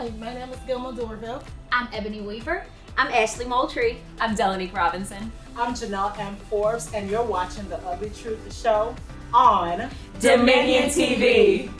Hi, my name is Gilma Dorville. I'm Ebony Weaver. I'm Ashley Moultrie. I'm Delanique Robinson. I'm Janelle M. Forbes, and you're watching The Ugly Truth Show on Dominion TV.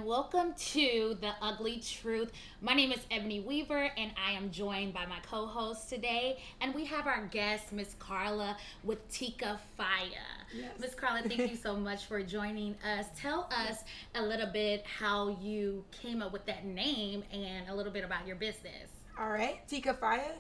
Welcome to The Ugly Truth. My name is Ebony Weaver, and I am joined by my co-host today. And we have our guest, Miss Carla with Tika Fire. Yes. Miss Carla, thank you so much for joining us. Tell us a little bit how you came up with that name and a little bit about your business. All right, Tika Fire.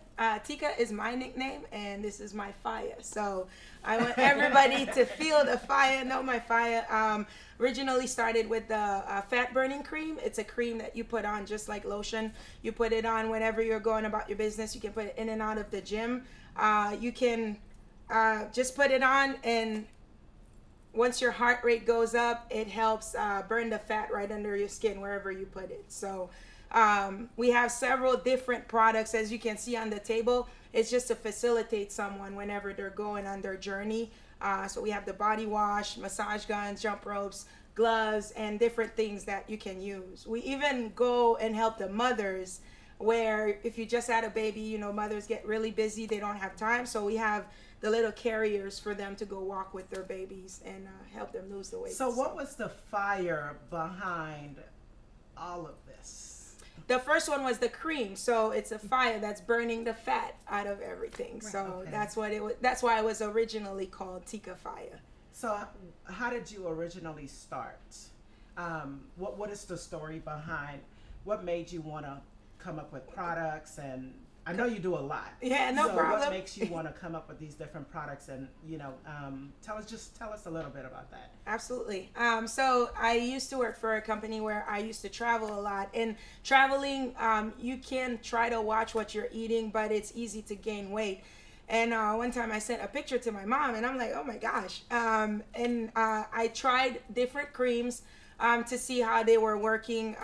Tika is my nickname, and this is my fire. So I want everybody to feel the fire, know my fire. Originally started with the fat burning cream. It's a cream that you put on just like lotion. You put it on whenever you're going about your business. You can put it in and out of the gym. You can just put it on, and once your heart rate goes up, it helps burn the fat right under your skin wherever you put it. So we have several different products, as you can see on the table. It's just to facilitate someone whenever they're going on their journey. So we have the body wash, massage guns, jump ropes, gloves, and different things that you can use. We even go and help the mothers, where if you just had a baby, you know, mothers get really busy, they don't have time. So we have the little carriers for them to go walk with their babies and help them lose the weight. So what was the fire behind all of this? The first one was the cream, so it's a fire that's burning the fat out of everything. Right. So okay. That's what it was. That's why it was originally called Tika Fire. So how did you originally start? What is the story behind? What made you want to come up with products? And I know you do a lot. Yeah, no problem. What makes you want to come up with these different products? And tell us a little bit about that. Absolutely. So I used to work for a company where I used to travel a lot. And traveling, you can try to watch what you're eating, but it's easy to gain weight. And one time I sent a picture to my mom, and I'm like, oh my gosh. And I tried different creams to see how they were working.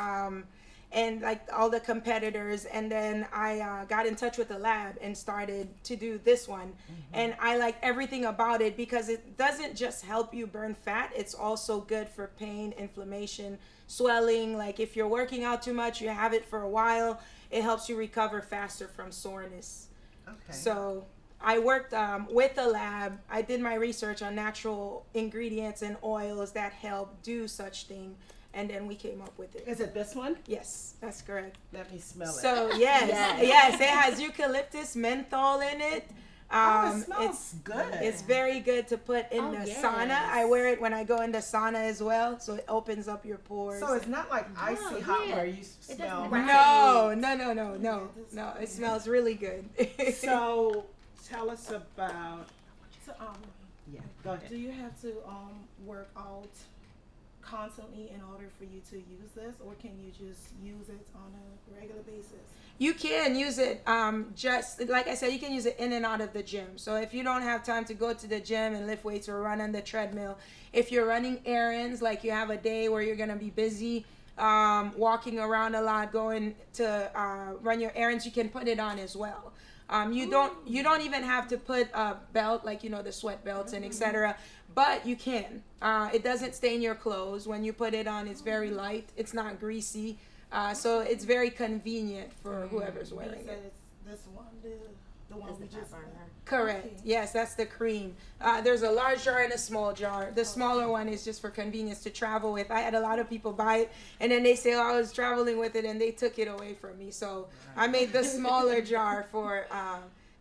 And like all the competitors, and then I got in touch with the lab and started to do this one. Mm-hmm. And I like everything about it because it doesn't just help you burn fat, it's also good for pain, inflammation, swelling. Like if you're working out too much, you have it for a while, it helps you recover faster from soreness. Okay. So I worked with the lab. I did my research on natural ingredients and oils that help do such thing. And then we came up with it. Is it this one? Yes, that's correct. Let me smell it. So yes, it has eucalyptus menthol in it. It smells good. It's very good to put in the sauna. I wear it when I go in the sauna as well, so it opens up your pores. So it's not like icy hot where you smell. No. It smells really good. So tell us about. Go ahead. Do you have to work out constantly in order for you to use this, or can you just use it on a regular basis? You can use it just like I said, you can use it in and out of the gym. So if you don't have time to go to the gym and lift weights or run on the treadmill, if you're running errands, like you have a day where you're going to be busy walking around a lot, going to run your errands, you can put it on as well. You don't even have to put a belt, like, you know, the sweat belts and etc. But you can. It doesn't stain your clothes. When you put it on, it's very light. It's not greasy. So it's very convenient for whoever's wearing it. This one, the one we just burned. Correct. Okay. Yes, that's the cream. There's a large jar and a small jar. The smaller one is just for convenience to travel with. I had a lot of people buy it, and then they say, oh, I was traveling with it, and they took it away from me. So I made the smaller jar for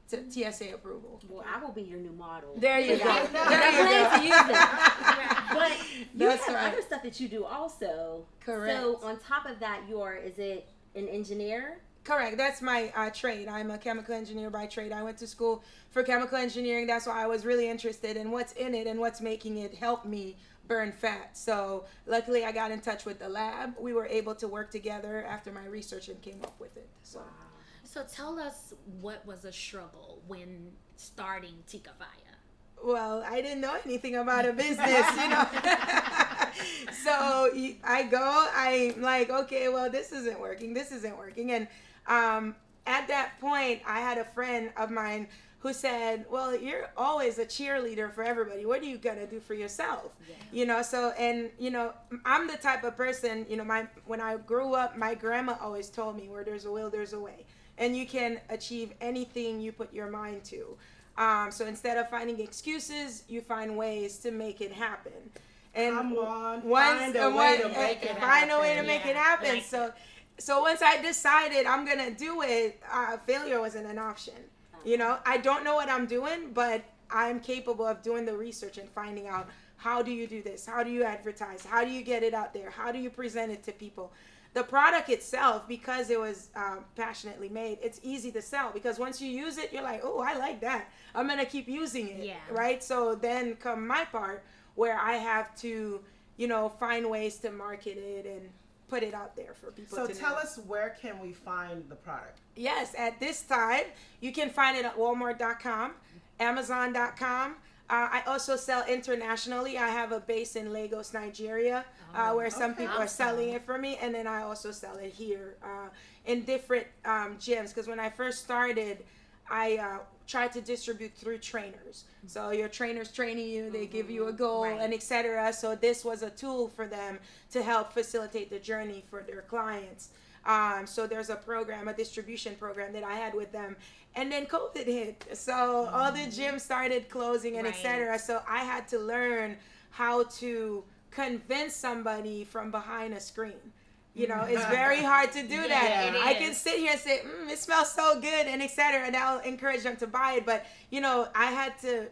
TSA approval. Well, I will be your new model. There you go. I plan to use that. But you have other stuff that you do also. Correct. So on top of that, is it an engineer? Correct. That's my trade. I'm a chemical engineer by trade. I went to school for chemical engineering. That's why I was really interested in what's in it and what's making it help me burn fat. So luckily I got in touch with the lab. We were able to work together after my research and came up with it. So, So tell us, what was a struggle when starting Tika Faya? well, I didn't know anything about a business, So I'm like, okay, well, this isn't working. And at that point, I had a friend of mine who said, well, you're always a cheerleader for everybody. What are you going to do for yourself? Yeah. I'm the type of person, when I grew up, my grandma always told me, where there's a will, there's a way. And you can achieve anything you put your mind to. So instead of finding excuses, you find ways to make it happen. And Come on, find a way to make it happen. Like So once I decided I'm gonna do it, failure wasn't an option. I don't know what I'm doing, but I'm capable of doing the research and finding out, how do you do this? How do you advertise? How do you get it out there? How do you present it to people? The product itself, because it was passionately made, it's easy to sell, because once you use it, you're like, oh, I like that. I'm going to keep using it. Yeah. Right? So then come my part, where I have to, find ways to market it and put it out there for people So to tell know. us, where can we find the product? Yes, at this time, you can find it at Walmart.com, Amazon.com. I also sell internationally. I have a base in Lagos, Nigeria, where some people are selling it for me. And then I also sell it here in different gyms. Because when I first started, I tried to distribute through trainers. So your trainers training you, they give you a goal, and etc. So this was a tool for them to help facilitate the journey for their clients. So there's a distribution program that I had with them. And then COVID hit. So all the gyms started closing and etc. So I had to learn how to convince somebody from behind a screen. It's very hard to do that. it I is. can sit here and say, it smells so good and etc. And I'll encourage them to buy it. But, I had to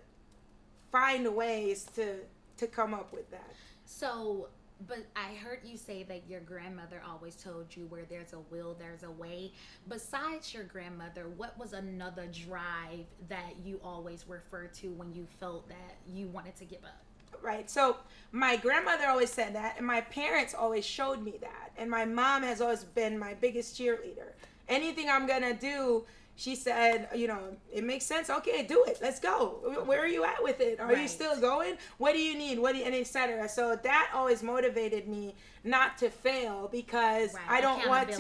find ways to come up with that. So, but I heard you say that your grandmother always told you, where there's a will, there's a way. Besides your grandmother, what was another drive that you always referred to when you felt that you wanted to give up? Right. So my grandmother always said that, and my parents always showed me that. And my mom has always been my biggest cheerleader. Anything I'm going to do, she said, it makes sense. Okay, do it. Let's go. Where are you at with it? Are you still going? What do you need? And etc. So that always motivated me not to fail, because I don't want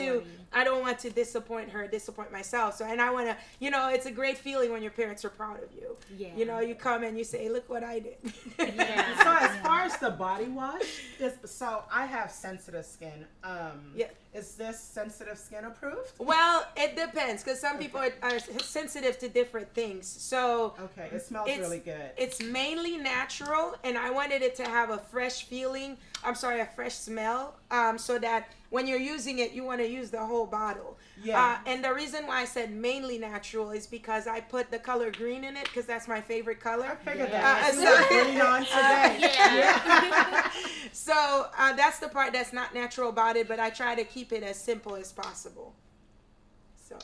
to disappoint her, disappoint myself. So, and I want to, it's a great feeling when your parents are proud of you. Yeah. You come and you say, look what I did. Yeah. So as far as the body wash, so I have sensitive skin. Is this sensitive skin approved? Well, it depends, because some people are sensitive to different things. So Okay, it smells really good. It's mainly natural, and I wanted it to have a fresh smell, so that when you're using it, you want to use the whole bottle. Yeah. And the reason why I said mainly natural is because I put the color green in it, because that's my favorite color. I figured that. So- I see green on today. So that's the part that's not natural about it, but I try to keep it as simple as possible. So.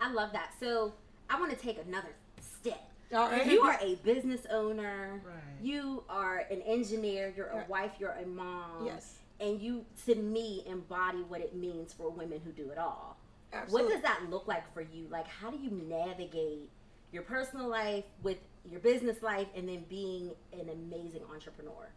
I love that. So I want to take another step. All right. You are a business owner. Right. You are an engineer. You're a wife. You're a mom. Yes. And you, to me, embody what it means for women who do it all. Absolutely. What does that look like for you? Like, how do you navigate your personal life with your business life, and then being an amazing entrepreneur?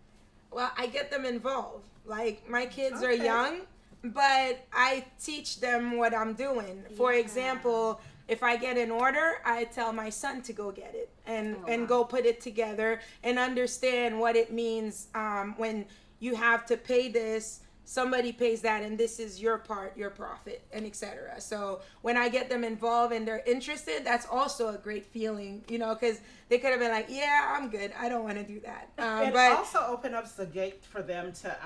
Well, I get them involved. Like, my kids are young, but I teach them what I'm doing. For example, if I get an order, I tell my son to go get it and go put it together and understand what it means when you have to pay this, somebody pays that, and this is your part, your profit, and etc. So when I get them involved and they're interested, that's also a great feeling, because they could have been like, yeah, I'm good, I don't want to do that. It but also opens up the gate for them to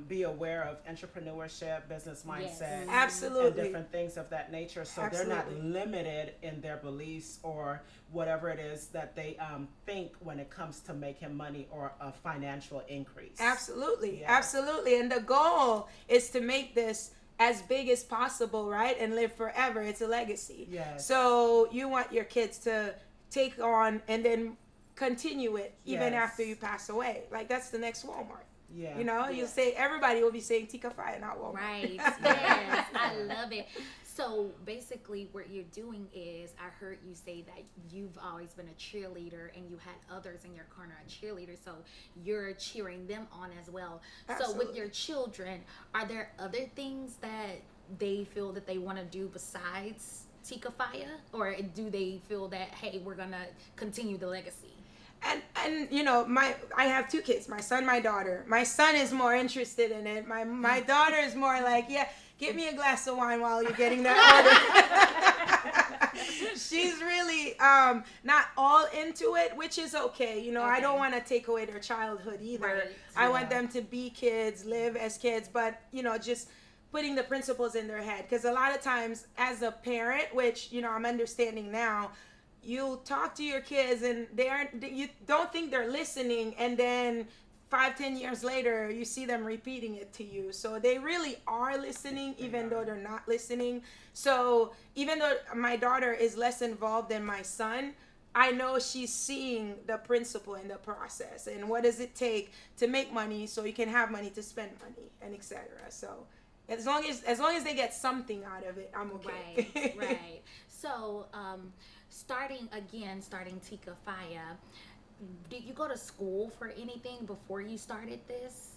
be aware of entrepreneurship, business mindset, Absolutely. and different things of that nature. So they're not limited in their beliefs or whatever it is that they think when it comes to making money or a financial increase. Absolutely. Yes. Absolutely. And the goal is to make this as big as possible, right? And live forever. It's a legacy. Yes. So you want your kids to take on and then continue it even Yes. after you pass away. Like that's the next Walmart. Yeah. You know, you'll say everybody will be saying Tika Fire, not Walmart. Right. Yes. I love it. So basically what you're doing is, I heard you say that you've always been a cheerleader and you had others in your corner a cheerleader, so you're cheering them on as well. So with Absolutely. your children, are there other things that they feel that they want to do besides Tika Fire, or do they feel that, hey, we're gonna continue the legacy? And you know, I have two kids, my son, my daughter. My son is more interested in it. My daughter is more like, yeah, give me a glass of wine while you're getting that order. She's really not all into it, which is okay. You know, I don't want to take away their childhood either. Right. I want them to be kids, live as kids, but you know, just putting the principles in their head. Because a lot of times as a parent, which, you know, I'm understanding now, you talk to your kids and you don't think they're listening, and then 5-10 years later you see them repeating it to you. So they really are listening, even though they're not listening. So even though my daughter is less involved than my son, I know she's seeing the principle in the process and what does it take to make money so you can have money to spend money, and etc. So as long as they get something out of it, I'm okay. Right. So starting Tika Fire, did you go to school for anything before you started this?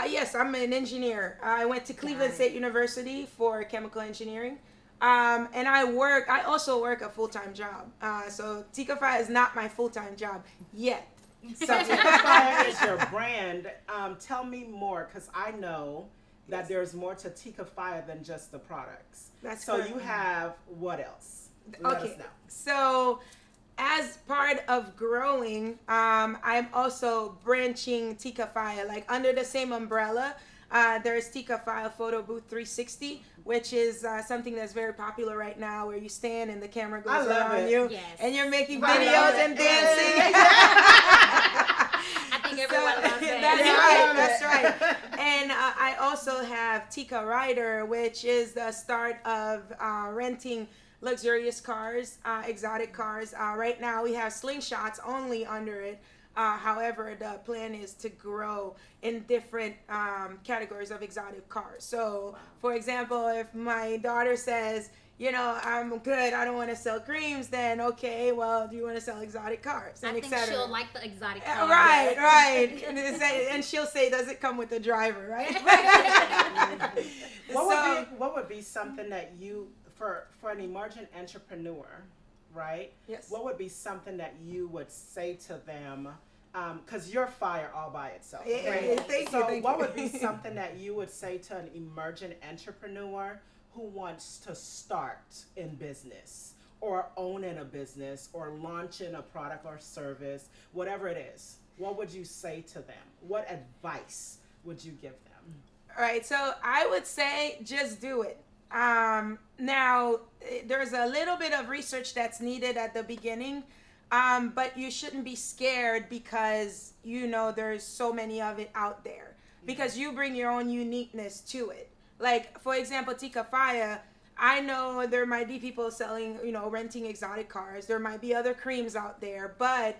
Yes, I'm an engineer. I went to Cleveland it. State University for chemical engineering. And I also work a full-time job. So Tika Fire is not my full-time job yet. So Tika Fire is your brand. Tell me more, because I know that there's more to Tika Fire than just the products. That's so correct. you have what else? Let us know. So as part of growing, I'm also branching Tika Fire, like under the same umbrella. There's Tika Fire Photo Booth 360, which is something that's very popular right now, where you stand and the camera goes around you, Yes. and you're making I love videos it. and dancing. I think everyone loves it. That's right. And I also have Tika Rider, which is the start of renting luxurious cars, exotic cars. Right now we have slingshots only under it. However, the plan is to grow in different categories of exotic cars. So, for example, if my daughter says, you know, I'm good, I don't want to sell creams, then okay, well, do you want to sell exotic cars? And I think etc. she'll like the exotic cars. Right. And she'll say, does it come with a driver, right? What would be something that you, for an emerging entrepreneur, right? Yes. What would be something that you would say to them? Because you're fire all by itself. Yeah, Right? yeah, thank So you. what would be something that you would say to an emerging entrepreneur who wants to start in business, or own in a business, or launch in a product or service, whatever it is? What would you say to them? What advice would you give them? All right, so I would say just do it. Now, there's a little bit of research that's needed at the beginning, but you shouldn't be scared because you know there's so many of it out there, because you bring your own uniqueness to it. Like, for example, Tika Fire, I know there might be people selling, you know, renting exotic cars. There might be other creams out there, but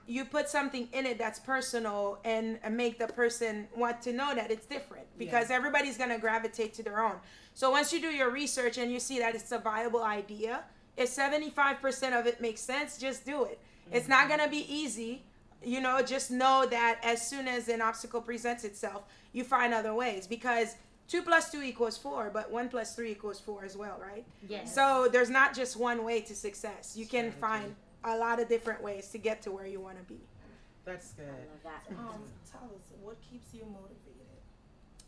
you put something in it that's personal and make the person want to know that it's different, because everybody's going to gravitate to their own. So once you do your research and you see that it's a viable idea, if 75% of it makes sense, just do it. It's not going to be easy. You know, just know that as soon as an obstacle presents itself, you find other ways, because 2 + 2 = 4, but 1 + 3 = 4 as well, right? Yes. So there's not just one way to success. You can find a lot of different ways to get to where you want to be. That's good. I love that. Tell us, what keeps you motivated?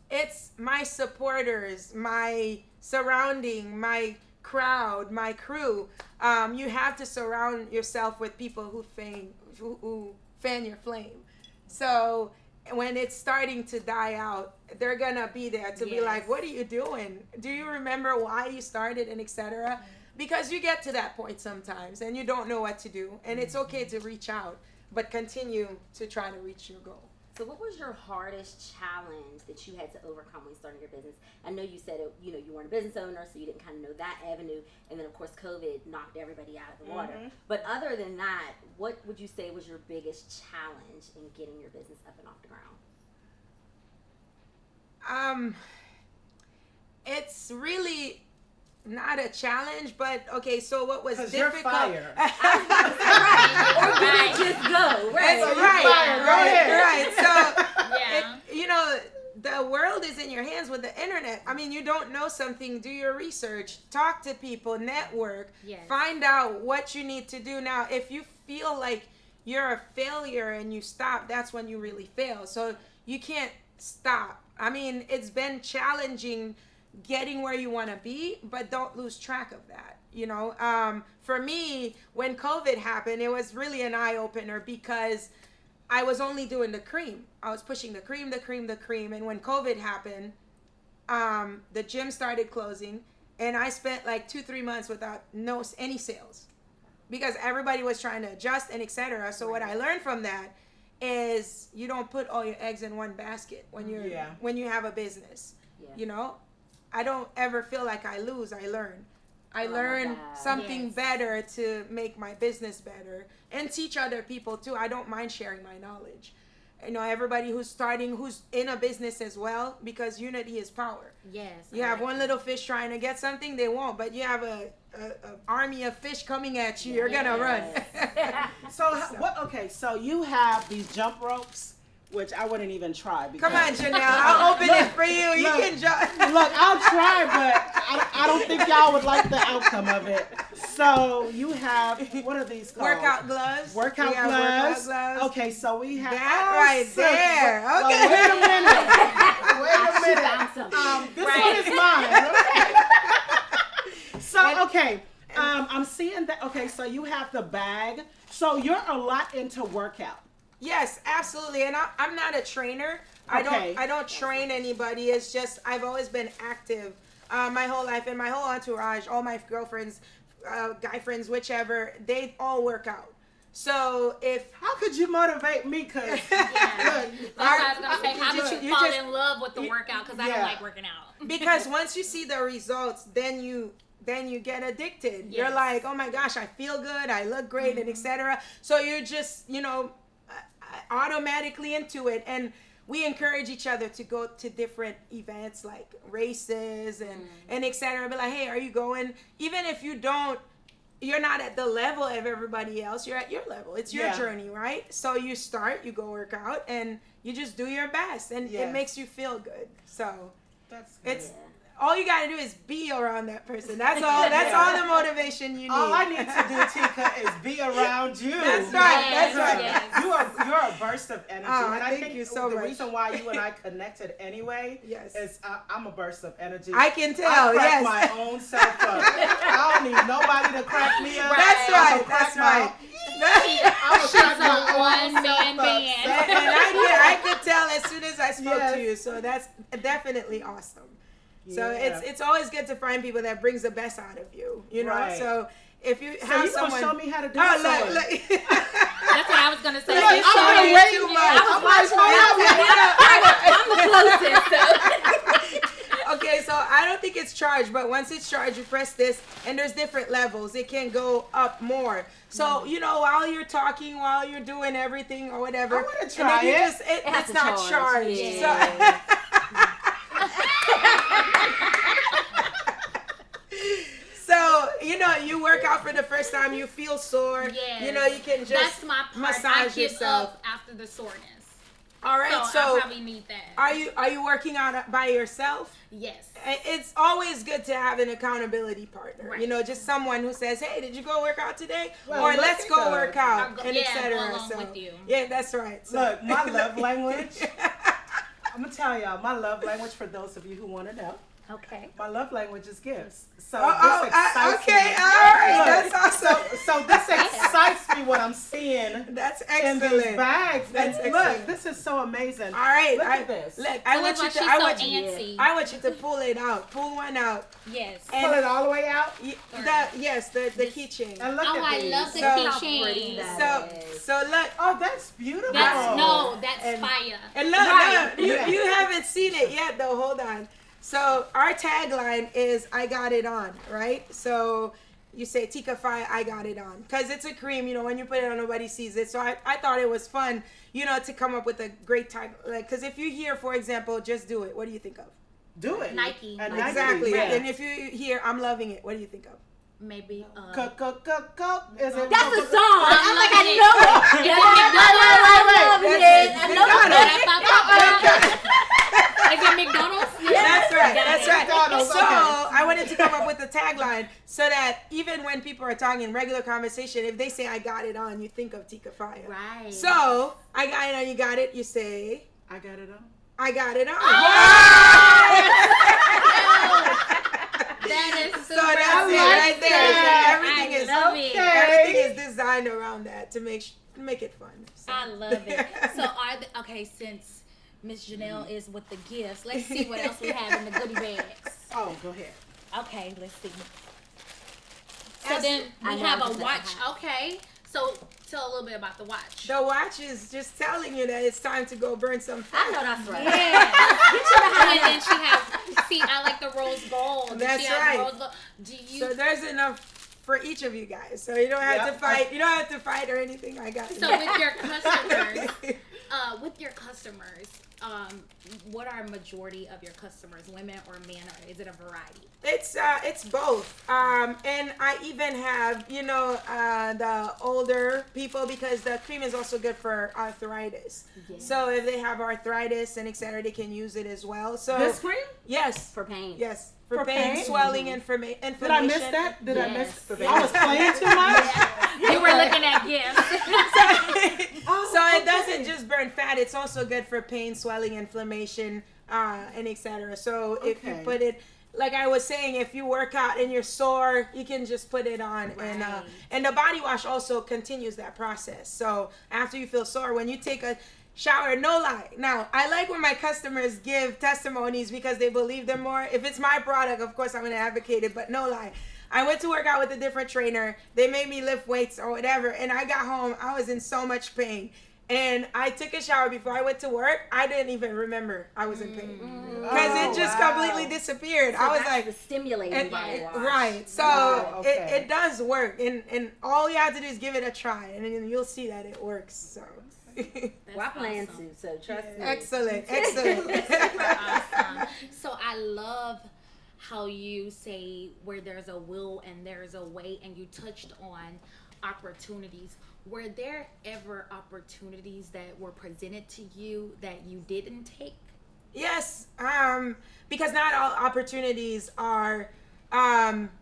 It's my supporters, my surrounding, my crowd, my crew. You have to surround yourself with people who fan your flame. So when it's starting to die out, they're gonna be there to be like, what are you doing? Do you remember why you started, and etc.? Because you get to that point sometimes and you don't know what to do, and it's okay to reach out, but continue to try to reach your goal. So what was your hardest challenge that you had to overcome when starting your business? I know you said it, you weren't a business owner, so you didn't kind of know that avenue. And then, of course, COVID knocked everybody out of the water. But other than that, what would you say was your biggest challenge in getting your business up and off the ground? It's really not a challenge, but okay, so what was difficult? You're fire. Or did it just go? Right. So Right. So, Yeah. the world is in your hands with the internet. I mean, you don't know something, do your research, talk to people, network, Yes. find out what you need to do. Now, if you feel like you're a failure and you stop, that's when you really fail. So you can't stop. I mean, it's been challenging getting where you want to be, but don't lose track of that. For me, when COVID happened, it was really an eye opener because I was only doing the cream. I was pushing the cream. And when COVID happened, the gym started closing, and I spent like 2-3 months without any sales because everybody was trying to adjust and etc. So what I learned from that is you don't put all your eggs in one basket when you have a business. I don't ever feel like I lose. I learn. I learn something better to make my business better and teach other people too. I don't mind sharing my knowledge. Everybody who's in a business as well, because unity is power. Yes. You have one little fish trying to get something, they won't. But you have a army of fish coming at you, you're gonna run. So you have these jump ropes, which I wouldn't even try. Come on, Janelle. I'll open it for you. You can jump. Look, I'll try, but I don't think y'all would like the outcome of it. So you have, what are these called? Workout gloves. Workout We have gloves. workout gloves. Okay, so we have That right there. Well, Okay. wait a minute. This one is mine. Okay. So I'm seeing that. Okay, so you have the bag. So you're a lot into workout. Yes, absolutely. And I'm not a trainer. Okay. I don't train anybody. It's just I've always been active my whole life, and my whole entourage, all my girlfriends, guy friends, whichever, they all work out. So how could you motivate me? Cause That's what I was gonna say. How did you fall in love with the workout? Because I don't like working out. Because once you see the results, then you get addicted. Yes. You're like, oh my gosh, I feel good, I look great, and etc. So you're just automatically into it. And we encourage each other to go to different events like races and etc. Be like, hey, are you going? Even if you're not at the level of everybody else, you're at your level. It's your journey, right? So you you go work out, and you just do your best, and it makes you feel good. So that's good. All you gotta do is be around that person. That's all. That's all the motivation you need. All I need to do, Tika, is be around you. That's right. Yes, That's right. yes. You're a burst of energy. And I think you so the much. reason why you and I connected anyway is I'm a burst of energy. I can tell. I crack Yes. my own self up. I don't need nobody to crack me up. That's right. That's right. She's a one-man band. And I could tell as soon as I spoke to you. So that's definitely awesome. So it's always good to find people that brings the best out of you, Right. So if you have you someone, show me how to do look. That's what I was gonna say. Look, You I'm showed gonna me wait too too much. I'm the closest. So. Okay, so I don't think it's charged, but once it's charged, you press this, and there's different levels. It can go up more. So while you're talking, while you're doing everything or whatever, I want to try it. It's not charged. Yeah. So you work out for the first time, you feel sore. Yes. You can just That's my part. massage I get yourself. up after the soreness. All right, So I probably need that. Are you working out by yourself? Yes. It's always good to have an accountability partner. Right. Just someone who says, "Hey, did you go work out today?" Well, or "Let's go work out," and go etc. along So with you. yeah, that's right. So. Look, my love language. I'm gonna tell y'all my love language for those of you who want to know. Okay. My love language is gifts. So Oh, this excites okay, me. all right, Look, that's awesome. So this excites me what I'm seeing That's in these excellent. bags. That's And excellent. look, this is so amazing. All right, Look at this. Look, I want you to. I want you. Antsy. I want you to pull it out. Pull one out. Yes. And Pull it all the way out. the keychain. And look Oh, at I these. love the So pretty keychain. that is. So look. Oh, that's beautiful. That's And- fire. And look, you haven't seen it yet though. Hold on. So our tagline is "I got it on," right? So you say Tika Fire, I got it on, because it's a cream. You know, when you put it on, nobody sees it. So I thought it was fun, you know, to come up with a great tag. Like, because if you hear, for example, "Just Do It," what do you think of? Do it. Nike. And Exactly. Nike, And if you hear "I'm Loving It," what do you think of? Maybe. Coke. Is it? That's a song. I'm like, I know know it. Is it McDonald's? Is it McDonald's? That's right. McDonald's, So okay. I wanted to come up with a tagline so that even when people are talking in regular conversation, if they say "I got it on," you think of Tika Fire. Right. So I got it on. You got it. You say I got it on. I got it on. That is So super. that's it right there. that. Everything is designed around that to make it fun. So. I love it. So since Miss Janelle is with the gifts, let's see what else we have in the goodie bags. Oh, go ahead. Okay, let's see. So then we have a watch. Okay. So tell a little bit about the watch. The watch is just telling you that it's time to go burn some fat. I know that's right. Yeah. And then she has, see, I like the rose gold. That's She has right. Rose gold. Do you? So there's enough for each of you guys. So you don't have to fight. You don't have to fight or anything. I got So you. with your customers, what are majority of your customers, women or men, or is it a variety? It's both. And I even have, the older people, because the cream is also good for arthritis. Yes. So if they have arthritis and etc., they can use it as well. So This cream? yes, For pain. yes, for For pain, pain? swelling, inflammation. Did I miss that? Did I Yes. miss? For I was playing too much. You were looking at gifts. So it doesn't just burn fat; it's also good for pain, swelling, inflammation, and etc. So if you Okay. put it, like I was saying, if you work out and you're sore, you can just put it on, Right. and the body wash also continues that process. So after you feel sore, when you take a shower, no lie. Now, I like when my customers give testimonies because they believe them more. If it's my product, of course I'm going to advocate it, but no lie. I went to work out with a different trainer. They made me lift weights or whatever, and I got home. I was in so much pain. And I took a shower before I went to work. I didn't even remember I was in pain because it just completely disappeared. So I was that's like, the stimulating body wash. right. So Wow, okay. it does work, and all you have to do is give it a try, and then you'll see that it works. So. Well, I plan to, so trust me. Excellent. Awesome. So I love how you say where there's a will and there's a way, and you touched on opportunities. Were there ever opportunities that were presented to you that you didn't take? Yes, because not all opportunities are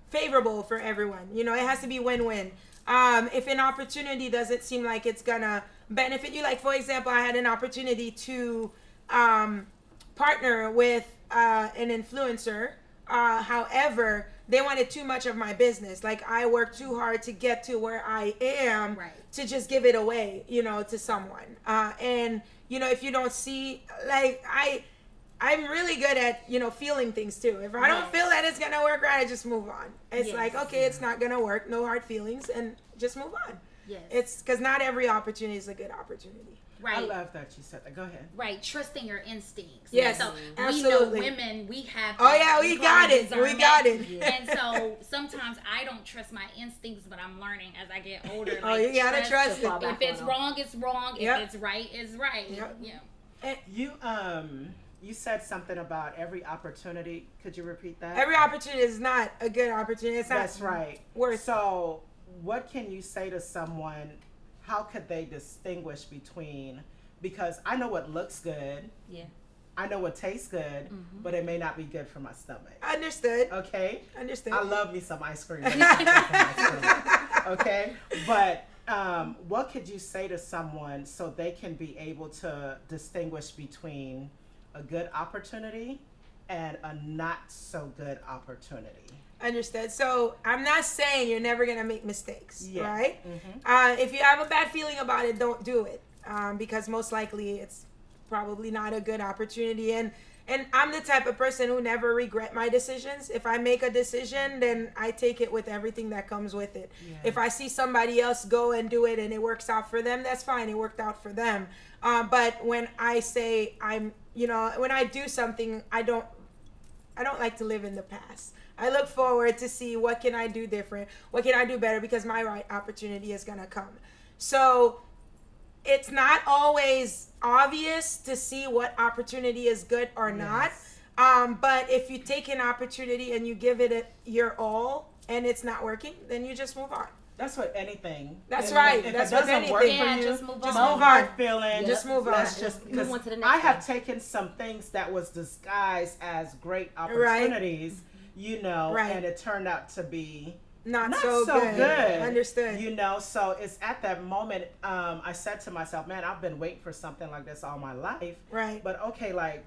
favorable for everyone. You know, it has to be win-win. If an opportunity doesn't seem like it's gonna benefit you, like for example, I had an opportunity to partner with an influencer. However, they wanted too much of my business. Like I worked too hard to get to where I am, Right. to just give it away, to someone. And if you don't see, like I'm really good at, feeling things too. If I don't Yes. feel that it's gonna work right, I just move on. It's Yes. like, okay, it's not gonna work, no hard feelings, and just move on. Yes. It's because not every opportunity is a good opportunity. right. I love that you said that. Go ahead. Right, trusting your instincts. Yes, So absolutely. we know women, we have. Oh, yeah, we got it. We got it. And so sometimes I don't trust my instincts, but I'm learning as I get older. Oh, you gotta trust it. If it's wrong, it's wrong. Yep. If it's right, it's right. Yep. Yeah. You said something about every opportunity. Could you repeat that? Every opportunity is not a good opportunity. It's not That's right. worth. So, what can you say to someone? How could they distinguish between? Because I know what looks good. Yeah. I know what tastes good, but it may not be good for my stomach. Understood. Okay. Understood. I love me some ice cream. But it's not good for my stomach. Okay. But what could you say to someone so they can be able to distinguish between a good opportunity and a not so good opportunity? Understood. So I'm not saying you're never gonna make mistakes, Yeah. right? Mm-hmm. If you have a bad feeling about it, don't do it, because most likely it's probably not a good opportunity. And And I'm the type of person who never regret my decisions. If I make a decision, then I take it with everything that comes with it. Yes. If I see somebody else go and do it and it works out for them, that's fine. It worked out for them. But when I say when I do something, I don't like to live in the past. I look forward to see what can I do different, what can I do better, because my right opportunity is gonna come. So it's not always obvious to see what opportunity is good or not. But if you take an opportunity and you give it your all and it's not working, then you just move on. That's what anything. That's right. If That's it what doesn't anything. work for Yeah, you, just move just on. move on. Feeling. Just move on. Let's just Move because on to the next I have thing. taken some things that was disguised as great opportunities, Right. and it turned out to be Not not so so good. good. Understood. So it's at that moment I said to myself, man, I've been waiting for something like this all my life. Right. But okay, like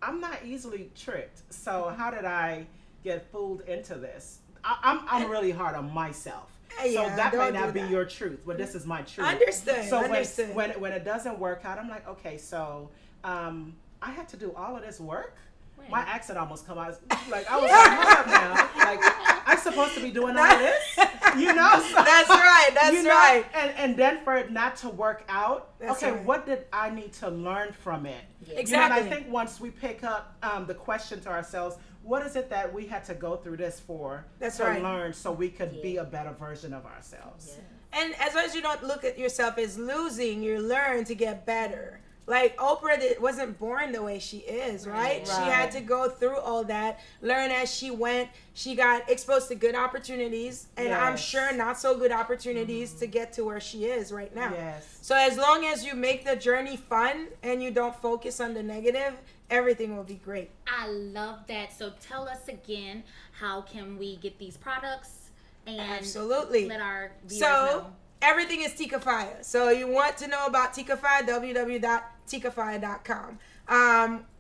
I'm not easily tricked. So how did I get fooled into this? I'm really hard on myself. So Yeah, that may don't not do be that. your truth, but this is my truth. Understood. So Understood. when it doesn't work out, I'm like, okay, so I had to do all of this work. Right. My accent almost come out. Like I was like, hold up now. Like I'm supposed to be doing all of this, So, That's right. That's right. And then for it not to work out, That's okay, right. what did I need to learn from it? Exactly. And I think once we pick up the question to ourselves, what is it that we had to go through this for That's to right. learn so we could be a better version of ourselves? And as long as you don't look at yourself as losing, you learn to get better. Like Oprah wasn't born the way she is, right? She had to go through all that, learn as she went. She got exposed to good opportunities, and I'm Yes. sure not so good opportunities to get to where she is right now. Yes. So as long as you make the journey fun and you don't focus on the negative, everything will be great. I love that. So tell us again, how can we get these products and Absolutely. let our viewers So know? everything is Tikafaya. So you want to know about Tikafaya, www.tikafaya.com.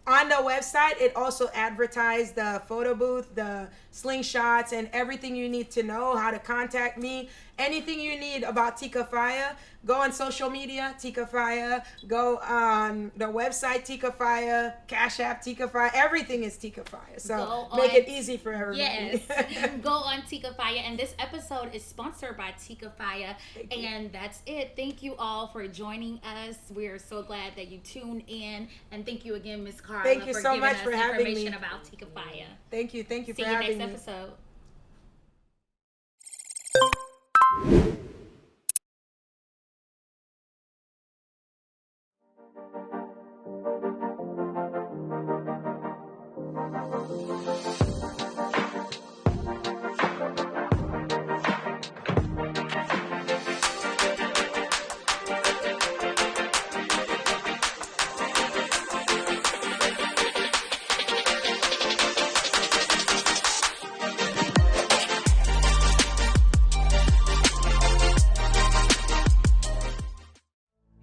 On the website, it also advertised the photo booth, the slingshots, and everything you need to know, how to contact me. Anything you need about Tikafaya, go on social media, Tikafaya. Go on the website, Tikafaya. Cash App, Tikafaya. Everything is Tikafaya. So Go make on it easy for everybody. Yes. Go on Tikafaya. And this episode is sponsored by Tikafaya. And that's it. Thank you all for joining us. We're so glad that you tuned in. And thank you again, Ms. Carla, Thank you for so giving much us for having information me. about Tikafaya. Thank you. Thank you See for you having next me. episode.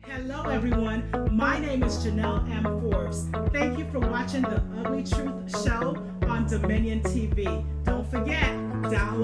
Hello, everyone. My name is Janelle M. Forbes. Thank you for watching the Ugly Truth Show on Dominion TV. Don't forget, download